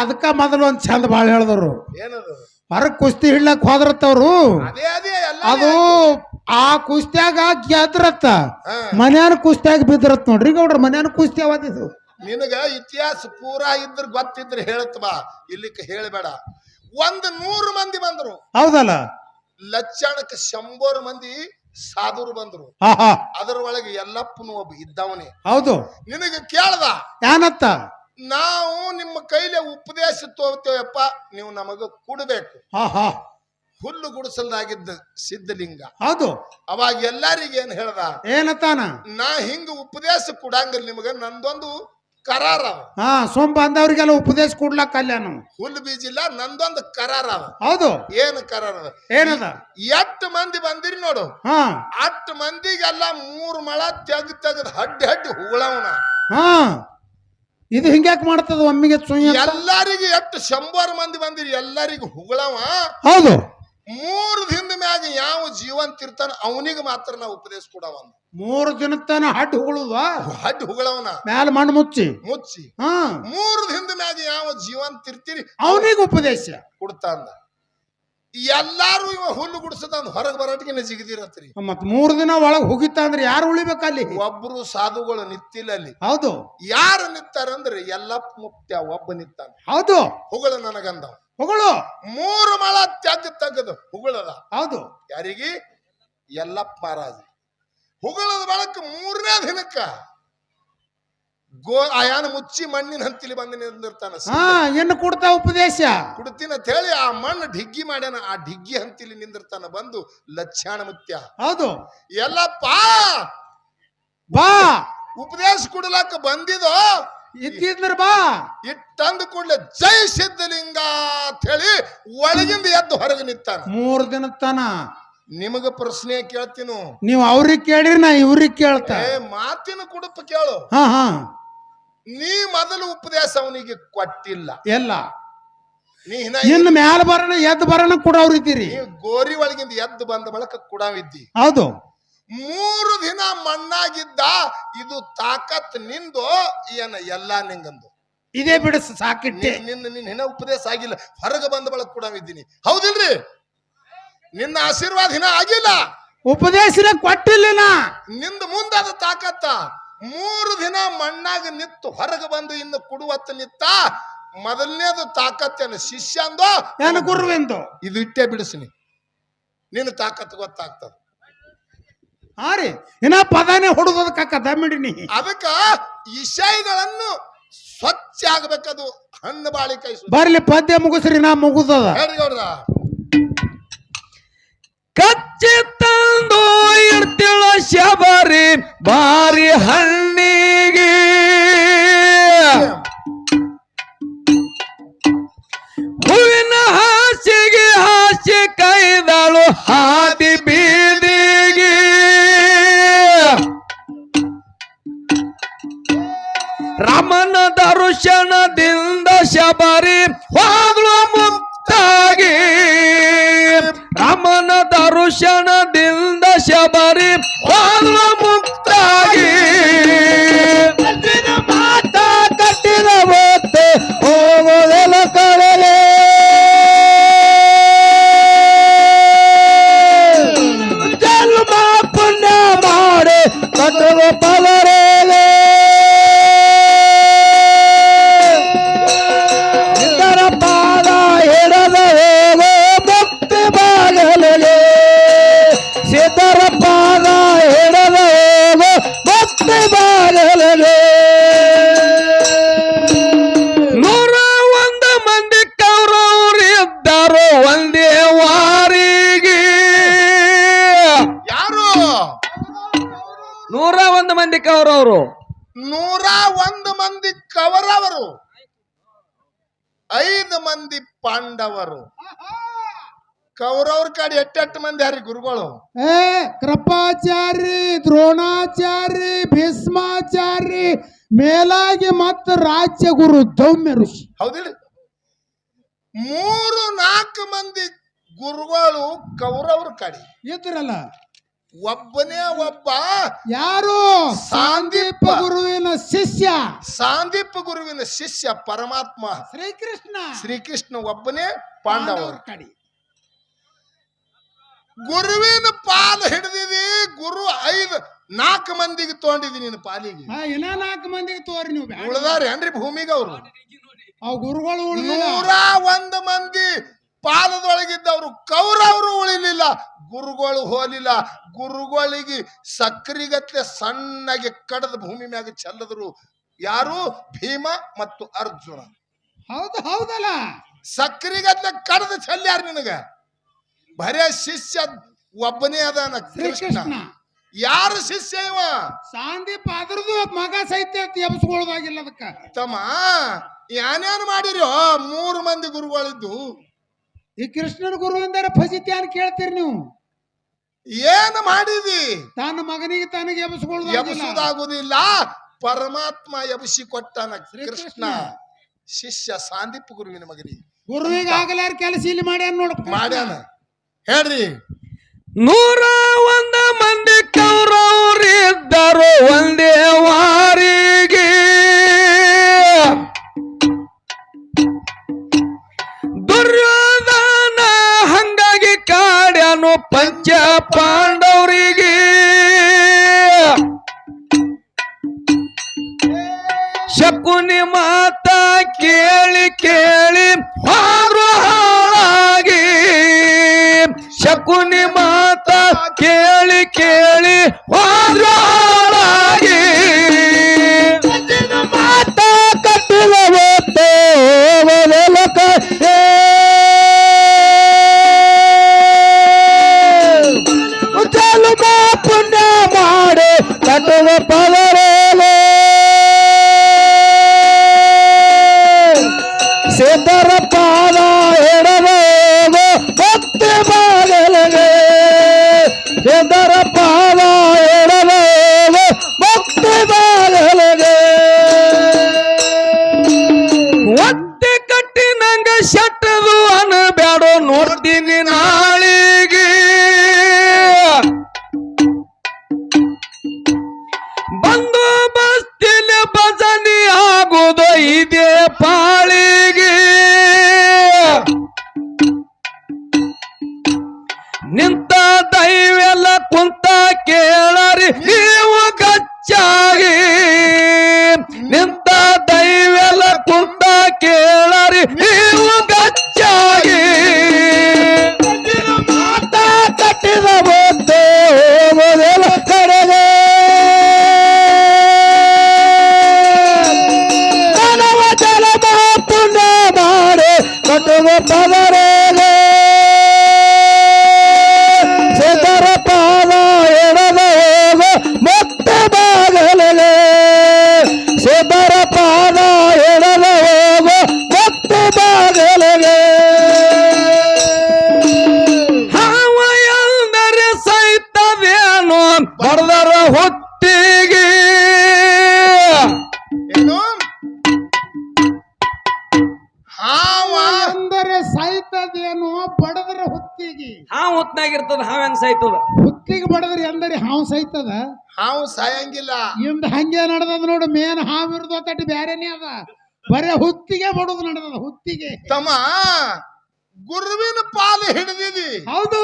ಅದಕ್ಕ ಮೊದಲು ಒಂದ್ ಚಂದ ಬಾಳ ಹೇಳಿದ್ರು. ಏನದು? ಹೊರಗ್ ಕುಸ್ತಿ ಹಿಡ್ಲಕ್ ಹೋದ್ರತ್ತವ್ರು. ಅದೇ ಅದೇ ಎಲ್ಲ ಅದು ಆ ಕುಸ್ತಿಯಾಗ ಗೆದ್ರತ್ತ, ಮನ್ಯಾನ ಕುಸ್ತಿಯಾಗ ಬಿದ್ರತ್ ನೋಡ್ರಿ ಗೌಡ್ರ. ಮನ್ಯಾನ ಕುಸ್ತಿ ಅವತ್ತಿದ್ದು ನಿನಗ ಇತಿಹಾಸ ಪೂರಾ ಇದ್ರ ಗೊತ್ತಿದ್ರೆ ಹೇಳತ್ ಬಾ, ಇಲ್ಲಿಕ್ಕೆ ಹೇಳಬೇಡ. 100 ಮಂದಿ ಬಂದ್ರು, ಹೌದಲ್ಲ? ಲಕ್ಷಣಕ್ಕೆ 100 ಮಂದಿ ಸಾಧುರು ಬಂದ್ರು. ಅದರ ಒಳಗೆ ಎಲ್ಲಪ್ಪನು ಒಬ್ಬ ಇದ್ದವನೇ. ಹೌದು. ನಿನಗೆ ಕೇಳ್ದ ಏನತ್ತ? ನಾವು ನಿಮ್ಮ ಕೈಲಿ ಉಪದೇಶ ತಗೋತೇವಪ್ಪ, ನೀವು ನಮಗ ಕೊಡಬೇಕು. ಹುಲ್ಲು ಗುಡಿಸಲ್ದಾಗಿದ್ದ ಸಿದ್ಧಲಿಂಗ. ಹೌದು. ಅವಾಗ ಎಲ್ಲರಿಗ ಏನ್ ಹೇಳ್ದ? ಏನತ್ತಾನ? ನಾ ಹಿಂಗ ಉಪದೇಶ ಕೊಡಂಗಿಲ್ಲ ನಿಮಗ, ನಂದೊಂದು ಕರಾರ. ಸೋಂಪ ಅಂದವ್ರಿಗೆಲ್ಲ ಉಪದೇಶ ಕೊಡ್ಲಕ್ಕ ಕಲ್ಯಾಣ. ಹುಲ್ಲು ಬೀಜ ಇಲ್ಲ, ನಂದೊಂದು ಕರಾರ. ಹೌದು. ಏನು ಕರಾರ? ಏನದ? 8 ಮಂದಿ ಬಂದಿರಿ ನೋಡು, 8 ಮಂದಿಗೆಲ್ಲ 3 ಮಳ ತೆಗ್ದು ಹಡ್ಡಿ ಹುಗಳವನ. ಇದು ಹಿಂಗ್ಯಾಕ್ ಮಾಡ್ತದ ಒಮ್ಮಿಗೆ? ಎಲ್ಲರಿಗೂ 100 ಮಂದಿ ಬಂದಿರಿ, ಎಲ್ಲರಿಗೂ ಹುಗಳವ. ಹೌದು. 3 ದಿನದ ಮ್ಯಾಗ ಯಾವ ಜೀವಂತ ಇರ್ತಾನ ಅವನಿಗೆ ಮಾತ್ರ ನಾವು ಉಪದೇಶ ಕೊಡವ. 3 ದಿನದ ತನ ಹಡ್ಡಿ ಹುಗಳವನ ಮ್ಯಾಲ ಮಣ್ಣು ಮುಚ್ಚಿ 3 ದಿನದ ಮ್ಯಾಗ ಯಾವ ಜೀವಂತ ಇರ್ತೀರಿ ಅವನಿಗೆ ಉಪದೇಶ ಕೊಡ್ತಾನ. ಎಲ್ಲಾರು ಇವ ಹುಲ್ಲು ಗುಡಿಸದ ಹೊರಗೆ ಬರಟಿಗೆ ಜಿಗದಿರತ್ರಿ. ಮತ್ 3 ದಿನ ಒಳಗ್ ಹೋಗಿತ್ತ ಅಂದ್ರೆ ಯಾರು ಉಳಿಬೇಕಲ್ಲಿ? ಒಬ್ರು ಸಾಧುಗಳು ನಿತ್ತಿಲ್ಲ ಅಲ್ಲಿ. ಹೌದು. ಯಾರು ನಿತ್ತಾರಂದ್ರೆ ಎಲ್ಲಪ್ಪ ಮುಕ್ತ ಒಬ್ಬ ನಿತ್ತಾನ. ಹೌದು. ಹುಗಳು ನನಗಂದ ಹುಗಳು 3 ಮಳ ತೆಗದು ಹುಗಳದ. ಹೌದು. ಯಾರಿಗೆ? ಎಲ್ಲಪ್ಪ ಮಹಾರಾಜ. ಹುಗಳದ ಬಳಕ 3ನೇ ದಿನಕ್ಕ ಆಯಾನ ಮುಚ್ಚಿ ಮಣ್ಣಿನ ಹಂತಿಲಿ ಬಂದು ನಿಂದಿರ್ತಾನ. ಏನು ಕೊಡ್ತಾ ಉಪದೇಶ? ಕೊಡ್ತೀನಿ ಅಂತ ಹೇಳಿ ಆ ಮಣ್ಣು ಡಿಗ್ಗಿ ಮಾಡ್ಯಾನ. ಆ ಡಿಗ್ಗಿ ಹಂತಿಲಿ ನಿಂದಿರ್ತಾನ. ಬಂದು ಲಕ್ಷಣ ಮುತ್ಯ. ಹೌದು. ಎಲ್ಲಪ್ಪ ಬಾ ಉಪದೇಶ ಕೊಡ್ಲಾಕ ಬಂದಿದೋ ಇದ್ದಿದ್ರ ಬಾ. ಇಟ್ಟಂದ ಕೂಡಲೇ ಜೈ ಸಿದ್ಧಲಿಂಗ ಅಂತ ಹೇಳಿ ಒಳಗಿಂದ ಎದ್ದು ಹೊರಗೆ ನಿಂತಾನ. 3 ದಿನ ತನ. ನಿಮಗ ಪ್ರಶ್ನೆ ಕೇಳ್ತೀನು, ನೀವು ಅವ್ರಿಗೆ ಕೇಳಿರಿ, ನಾ ಇವ್ರಿಗೆ ಕೇಳ್ತ. ಮಾತಿನ ಕುಡುಪ ಕೇಳು. ನೀ ಮೊದಲು ಉಪದೇಶ ಅವನಿಗೆ ಕೊಟ್ಟಿಲ್ಲ. ಎಲ್ಲ ಇನ್ನು ಮ್ಯಾಲ ಬರೋಣ ಎದ್ದು ಬರೋಣ ಕೊಡವ್ರಿದ್ದೀರಿ. ಗೋರಿ ಒಳಗಿಂದ ಎದ್ದು ಬಂದ ಬಳಕ ಕೊಡವಿದ್ದಿ. ಹೌದು. 3 ದಿನ ಮಣ್ಣಾಗಿದ್ದ. ಇದು ತಾಕತ್ ನಿಂದು ಏನ ಎಲ್ಲ ನಿಂಗಂದು. ಇದೇ ಬಿಡಿಸ್ ಸಾಕಿಟ್ಟೆ. ನಿನ್ನ ಉಪದೇಶ ಆಗಿಲ್ಲ, ಹೊರಗೆ ಬಂದ ಬಳಕ ಕೊಡವಿದ್ದೀನಿ. ಹೌದಿಲ್ರಿ? ನಿನ್ನ ಆಶೀರ್ವಾದ ಹಿನ ಆಗಿಲ್ಲ, ಉಪದೇಶ ಕೊಟ್ಟಿಲ್ಲ. ನಿಂದ ಮುಂದಾದ ತಾಕತ್ತ 3 ದಿನ ಮಣ್ಣಾಗ ನಿತ್ತು ಹೊರಗೆ ಬಂದು ಇನ್ನು ಕೊಡುವತ್ತ ನಿತ್ತ. ಮೊದಲನೇದು ತಾಕತ್ತೇನು ಶಿಷ್ಯ ಅಂದೋ ಏನು ಗುರುವೆಂದು. ಇದು ಇಟ್ಟೇ ಬಿಡಿಸಿನಿ, ನಿನ್ನ ತಾಕತ್ತು ಗೊತ್ತಾಗ್ತದ. ರೀ ಇನ್ನ ಪದಾನೇ ಹೊಡುದಕ್ಕ ದಮ್ಮಿಡಿನಿ. ಅದಕ್ಕ ವಿಷಯಗಳನ್ನು ಸ್ವಚ್ಛ ಆಗ್ಬೇಕದು. ಹಣ್ಣು ಬಾಳಿ ಕೈ ಬರ್ಲಿ ಪದ್ಯ ಮುಗಿಸ್ರಿ, ನಾ ಮುಗುದದ. ಹೇಳಿಗೌಡ್ರ ಕಚ್ಚಿ ತಂದು ಇಡ್ತಿಳ ಶಬರಿ ಬಾರಿ ಹಣ್ಣಿಗೆ, ಹೂವಿನ ಹಾಸಿಗೆ ಹಾಸಿ ಕೈದಾಳು ಹಾದಿ ಬೀದಿಗೆ. ರಾಮನ ದರ್ಶನದಿಂದ ಶಬರಿ ಹೋಗ್ಲು ಮುಕ್ತಾಗಿ, ರಾಮನ ದರ್ಶನದಿಂದ ಶಬರಿ ಹೋಗ್ಲು ಮುಕ್ತಾಗಿ. ಮಾತ ಕಟ್ಟಿದ ಹೊತ್ತು ಹೋಗೋದೆಲ್ಲ ಕಳಲೆ, ಜನ್ಮ ಪುಣ್ಯ ಮಾಡಿ ಕಟ್ಟುವ ಪಲರೇಲೆ. ಇದರ ಪಾದ ಹಿಡದ ಹೋಗೋ ಮುಕ್ತಿ ಬಾಗಲಲೆ, ಸಿದ್ಧರ ಪಾದ ಹಿಡದ ಹೋಗೋ ಮುಕ್ತಿ ಬಾಗಲಲೆ. 101 ಮಂದಿ ಕೌರವರಿದ್ದರು ಒಂದೇ ವಾರಿಗೆ. ಯಾರು? 101 ಮಂದಿ ಕೌರವರು. 101 ಮಂದಿ ಕೌರವರು, 5 ಮಂದಿ ಪಾಂಡವರು. ಕೌರವ್ರ ಕಡೆ 8 ಮಂದಿ ಯಾರಿ ಗುರುಗಳು? ಕೃಪಾಚಾರಿ, ದ್ರೋಣಾಚಾರಿ, ಭೀಷ್ಮಾಚಾರಿ, ಮೇಲಾಗಿ ಮತ್ತ ರಾಜ್ಯ ಗುರು ದೌಮ್ಯ ಋಷಿ. ಹೌದಿಲ್ಲ? 3-4 ಮಂದಿ ಗುರುಗಳು ಕೌರವ್ರ ಕಡೆ ಇದ್ರಲ್ಲ. ಒಬ್ಬನೇ ಒಬ್ಬ ಯಾರು ಸಾಂದೀಪ ಗುರುವಿನ ಶಿಷ್ಯ ಸಾಂದೀಪ ಗುರುವಿನ ಶಿಷ್ಯ ಪರಮಾತ್ಮ ಶ್ರೀಕೃಷ್ಣ ಒಬ್ಬನೇ ಪಾಂಡವರು ಕಡಿ ಗುರುವಿನ ಪಾಲು ಹಿಡಿದಿದಿ ಗುರು 4 ಮಂದಿಗೆ ತಗೊಂಡಿದಿ ನಿನ್ನ ಪಾಲಿಗೆ ಇನ್ನ 4 ಮಂದಿಗೆ ತೋರಿ ನೀವು ಉಳ್ದಾರ ಏನ್ರಿ ಭೂಮಿಗೆ ಅವರು ಅವ್ ಗುರುಗಳು 101 ಮಂದಿ ಪಾಲದೊಳಗಿದ್ದವರು ಕೌರವರು ಉಳಿಲಿಲ್ಲ ಗುರುಗಳು ಹೋಲಿಲ್ಲ ಗುರುಗಳಿಗೆ ಸಕ್ರಿಗತ್ಲೆ ಸಣ್ಣಗೆ ಕಡದ ಭೂಮಿ ಮ್ಯಾಗ ಚೆಲ್ಲದ್ರು ಯಾರು ಭೀಮ ಮತ್ತು ಅರ್ಜುನ ಹೌದಲ್ಲ ಸಕ್ರಿಗತ್ಲೆ ಕಡದ ಚೆಲ್ಲಾರ ನಿನಗ ಬರೇ ಶಿಷ್ಯ ಒಬ್ಬನೇ ಅದಾನ ಕೃಷ್ಣ ಯಾರ ಶಿಷ್ಯ ಇವ ಸಾಂದೀಪ ಅದ್ರದ್ದು ಮಗ ಸಹಿತ ಎಬ್ಸ್ಕೊಳ್ಳೋದಾಗಿಲ್ಲ ಅದಕ್ಕ ತಮ್ಮ ಏನೇನು ಮಾಡಿರೋ 3 ಮಂದಿ ಗುರುಗಳಿದ್ದು ಈ ಕೃಷ್ಣನ ಗುರುವಿಂದ ಫಜಿತಿ ಅಂತ ಕೇಳ್ತೀರಿ ನೀವು ಏನು ಮಾಡಿದಿ ತನ್ನ ಮಗನಿಗೆ ತನಗೆ ಎಬ್ಸುವುದಾಗುದಿಲ್ಲ ಪರಮಾತ್ಮ ಎಬ್ಸಿ ಕೊಟ್ಟಾನ ಕೃಷ್ಣ ಶಿಷ್ಯ ಸಾಂದೀಪ ಗುರುವಿನ ಮಗನಿಗೆ ಗುರುವಿಗೆ ಆಗಲಾರ ಕೆಲಸ ಇಲ್ಲಿ ಮಾಡ್ಯಾನ ಹೇಳ್ರಿ 101 ಮಂದಿ ಕೌರವರಿದ್ದರು ಒಂದೇ ವಾರಿಗೆ ದುರ್ಯೋಧನ ಹಂಗಾಗಿ ಕಾಡ್ಯಾನು ಪಂಚ ಪಾಂಡವರಿಗೆ ಶಕುನಿ ಮಾತ ಕೇಳಿ ಕೇಳಿ ಹಾಳಾಗಿ ಶಕುನಿ ಮಾತ ಕೇಳಿ ಕೇಳಿ ಹಾಳಾಗಿ ಮಾತ ಕಟ್ಟಿದ ಪುಣ್ಯ ಮಾಡಿ ಕಟ್ಟದ ಪದರೇಲೆ ಸೇತರ ಪಾದ ಎಡದ ಭಕ್ತಿ ಬಾಗಲಿಗೆ ಸೇತರ ಪಾದ ಎಡದ ಭಕ್ತಿ ಬಾಗಲಿಗೆ ಒತ್ತೆ ಕಟ್ಟಿ ನಂಗ ಶಟ್ಟದು ಅನಬ್ಯಾಡೋ ನೋಡ್ತೀನಿ ನಾಳಿಗೆ ಬಂದು ಬಸ್ತಿಲಿ ಭಜನಿ ಆಗುದು ಇದೇ ಪಾಳಿಗೆ ನಿಂತ ದೈವೆಲ್ಲ ಕುಂತ ಕೇಳರಿ ನೀವು ಗಚ್ಚಾಗಿ ನಿಂತ ದೈವೆಲ್ಲ ಕುಂತ ಕೇಳರಿ ನೀವು ಗಚ್ಚಾಗಿ ಮಾತ ಕಟ್ಟಿದ ಬೊತ್ತೆ ಹೋಗೋದೆಲ್ಲ ಕಡೆಗೆ ಮಾನವ ಜಲಮ ಪುಣ್ಯ ಮಾಡಿ ಕಟ್ಟುವ ಪದರೇಲೆ ಸೇತರ ಪಾದ ಎಡದ ಹೋಗೋ ಮತ್ತೆ ಬಾಗಲಿಗೆ ಸೇತರ ಪಾದ ಎಡದ ಹೋಗೋ ಮತ್ತೆ ಬಾಗಲಿಗೆ ಹಾವ ಎಂದರೆ ಸಹಿತವೇನು ಬಡದರ ಹೊತ್ತಿಗೆ ಏನು ಹಾವ ಅಂದರೆ ಸಾಯ್ತದೇನು ಬಡದ್ರ ಹೊತ್ತಿಗೆ ಹಾವು ಹೊತ್ನಾಗಿರ್ತದ ಹಾವು ಹೆಂಗ್ ಸಾಯ್ತದ ಹೊತ್ತಿಗೆ ಬಡದ್ರಿ ಅಂದರೆ ಹಾವು ಸಾಯ್ತದ ಹಾವು ಸಾಯಂಗಿಲ್ಲ ಇಂದ ಹಂಗೆ ನಡೆದದ ನೋಡು ಮೇನ್ ಹಾವು ಇರೋದು ತಟ್ಟಿ ಬ್ಯಾರೇನೆ ಅದ ಬರೇ ಹುತ್ತಿಗೆ ಬಡೋದು ನಡೆದದ ಹುತ್ತಿಗೆ ತಮ್ಮ ಗುರುವಿನ ಪಾಲು ಹಿಡಿದಿದಿ ಹೌದು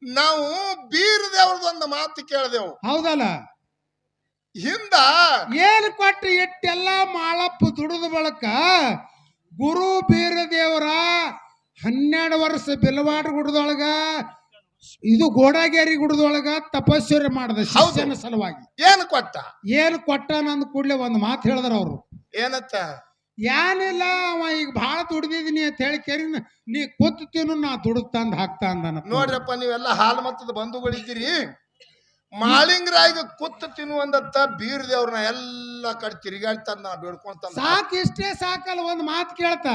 ನಾವು ಬೀರ ದೇವ್ರದೊಂದು ಮಾತು ಕೇಳಿದೆವು ಹೌದಲ್ಲ ಹಿಂದ ಏನ್ ಕೊಟ್ಟು ಇಟ್ಟೆಲ್ಲ ಮಾಳಪ್ಪ ದುಡಿದ ಬಳಕ ಗುರು ಬೀರ ದೇವರ 12 ವರ್ಷ ಬಿಲವಾಡ ಗುಡದೊಳಗ ಇದು ಗೋಡಾಗೇರಿ ಗುಡದೊಳಗ ತಪಸ್ಸರೆ ಮಾಡಿದ ಶಿಷ್ಯನ ಸಲುವಾಗಿ ಏನು ಕೊಟ್ಟ ನಂದು ಕೂಡ್ಲೆ ಒಂದು ಮಾತು ಹೇಳಿದ್ರ ಅವ್ರು ಏನತ್ತ ಏನಿಲ್ಲ ಅವ ಈಗ ಬಹಳ ದುಡ್ದಿದೀನಿ ಅಂತ ಹೇಳಿ ಕೇರಿ ನೀ ಕೂತ್ ತಿನ್ನು ನಾ ದುಡ್ದು ತಂದ್ ಹಾಕ್ತಾ ಅಂದಾನ ನೋಡ್ರಪ್ಪ ನೀವೆಲ್ಲ ಹಾಲು ಮತ್ತದ ಬಂಧುಗಳಿದ್ದೀರಿ ಮಾಳಿಂಗರಾಯಿಗೆ ಕುತ್ತು ತಿನ್ನುವಂದತ್ತ ಬೀರ್ ದೇವ್ರನ್ನ ಎಲ್ಲ ಕಡೆ ತಿರುಗಾಡ್ತಾನ ನಾ ಬೇಡ್ಕೊಂತ ಸಾಕು ಇಷ್ಟೇ ಸಾಕಲ್ಲ ಒಂದ್ ಮಾತು ಕೇಳ್ತ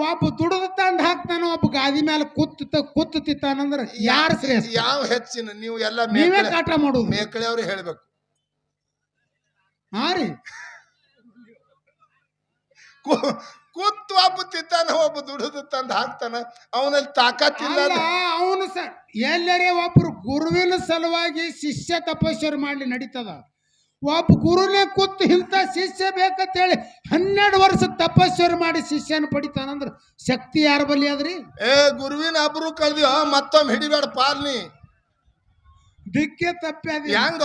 ಒಬ್ಬ ದುಡ್ದು ತಂದ್ ಹಾಕ್ತಾನ ಒಬ್ಬ ಗಾದಿ ಮೇಲೆ ಕುತ್ತು ತಿತ್ತಾನಂದ್ರ ಯಾರ ಶ್ರೇಷ್ಠ ಯಾವ ಹೆಚ್ಚಿನ ನೀವು ಎಲ್ಲ ನೀವೇ ಕಾಟ ಮಾಡುದು ಮೇಕಳೆಯವ್ರು ಹೇಳ್ಬೇಕು ಹಾ ರೀ ಕೂತ್ ಒಬ್ಬ ತಿತ್ತಾನ, ಒಬ್ಬ ದುಡಿದು ತಂದು ಹಾಕ್ತಾನ. ಅವನಲ್ಲಿ ತಾಕತ್ತಿಲ್ಲ. ಅಲ್ಲ ಅವನು ಎಲ್ಲರೇ ಒಬ್ರು ಗುರುವಿನ ಸಲುವಾಗಿ ಶಿಷ್ಯ ತಪಸ್ಸರು ಮಾಡ್ಲಿ ನಡೀತದ. ಒಬ್ಬ ಗುರುನೇ ಕೂತು ಇಂಥ ಶಿಷ್ಯ ಬೇಕಂತೇಳಿ 12 ವರ್ಷ ತಪಸ್ಸರು ಮಾಡಿ ಶಿಷ್ಯನ ಪಡಿತಾನಂದ್ರ ಶಕ್ತಿ ಯಾರ ಬಲ್ಲಿ ಅದ್ರಿ? ಗುರುವಿನ ಅಬ್ರು ಕಳ್ದಿವ ಮತ್ತೊಮ್ಮೆ ಹಿಡಿಬೇಡ ಪಾಲ್ನಿ. ದಿಕ್ಕೆ ತಪ್ಪಿ ಅದ ಹೆಂಗ